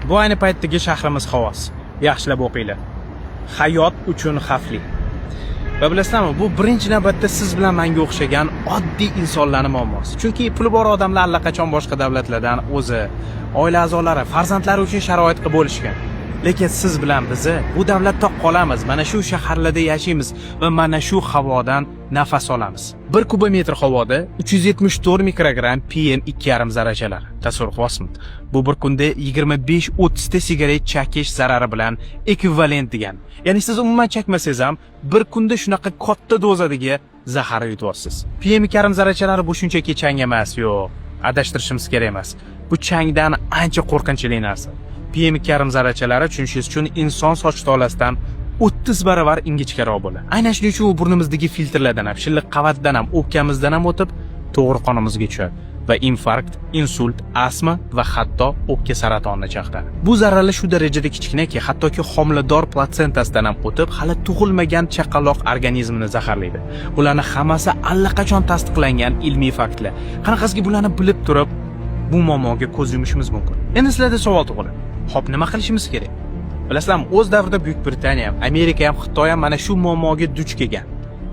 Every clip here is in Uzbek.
Bu ayni paytdagi shahrimiz havosi. Yaxshilab o'qinglar. Hayot uchun xavfli. Va bilasizmi, bu birinchi navbatda siz bilan menga o'xshagan oddiy insonlarning muammosi. Chunki puli bor odamlar allaqachon boshqa davlatlardan o'zi, oila a'zolari, farzandlari uchun sharoit qilib bo'lishgan. Lekin siz bilan bizi bu davlatda qolamiz, mana shu shaharlarda yashaymiz va mana shu havodan nafas olamiz. 1 kubometr havoda 374 mikrogramm PM2,5 zarrachalar. Tasavvur qilyapsizmi? Bu bir kunda 25-30 ta sigaret chakish zarari bilan ekvivalent degan. Ya'ni siz umuman chakmasangiz ham bir kunda shunaqa katta dozadagi zahar yutyapsiz. PM2,5 zarrachalari bu shunchaki chang emas, yo'q. Adashtirishimiz kerak emas. Bu changdan ancha qo'rqinchli narsa. PM2,5 zarrachalari tushunishingiz uchun inson soch tolasidan 30 baravar ingichkaroq bo'ladi. Aynan shuning uchun u burnimizdagi filtrlardan ham, shilliq qavatdan ham, o'pkamizdan ham o'tib, to'g'ri qonimizga tushadi va infarkt, insult, astma va hatto o'pka saratonini chaqiradi. Bu zarralar shu darajada kichkinaki, hattoki homilador platsentasidan ham o'tib, hali tug'ilmagan chaqaloq organizmini zaharlaydi. Bularning hammasi allaqachon tasdiqlangan ilmiy faktlar. Qanaqasiga bularni bilib turib, bu muammoga ko'z yumishimiz mumkin. Endi sizlarda savol tug'iladi. Xo'p, nima qilishimiz kerak? Bilasizlarmi, o'z davrida Buyuk Britaniya ham, Amerika ham, Xitoy ham mana shu muammoga duch kelgan.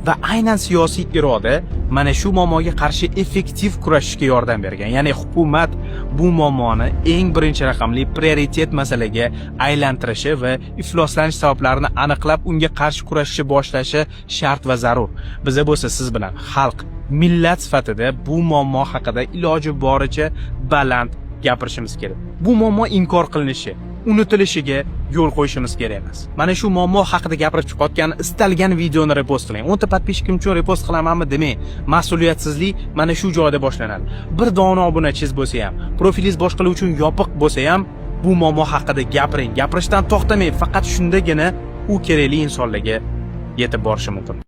Va aynan siyosiy iroda mana shu muammoga qarshi effektiv kurashishga yordam bergan. Ya'ni hukumat bu muammoni eng birinchi raqamli prioritet masalaga aylantirishi va ifloslanish sabablarini aniqlab unga qarshi kurashishni boshlashi shart va zarur. Biza bo'lsa siz bilan xalq, millat sifatida bu muammo haqida iloji boricha baland gapirishimiz kerak. Bu muammo inkor qilinishi, unutilishiga yo'l qo'yishimiz kerak emas. Mana shu muammo haqida gapirib chiqayotgan istalgan videoni repost qiling. 10 ta podpishkim uchun repost qilamanmi demang. Mas'uliyatsizlik mana shu joyda boshlanadi. Bir dona obunachiz bo'lsa ham, profilingiz boshqalar uchun yopiq bo'lsa ham, bu muammo haqida gapiring. Gapirishdan to'xtamang. Faqat shundagina u kerakli insonlarga yetib borishi mumkin.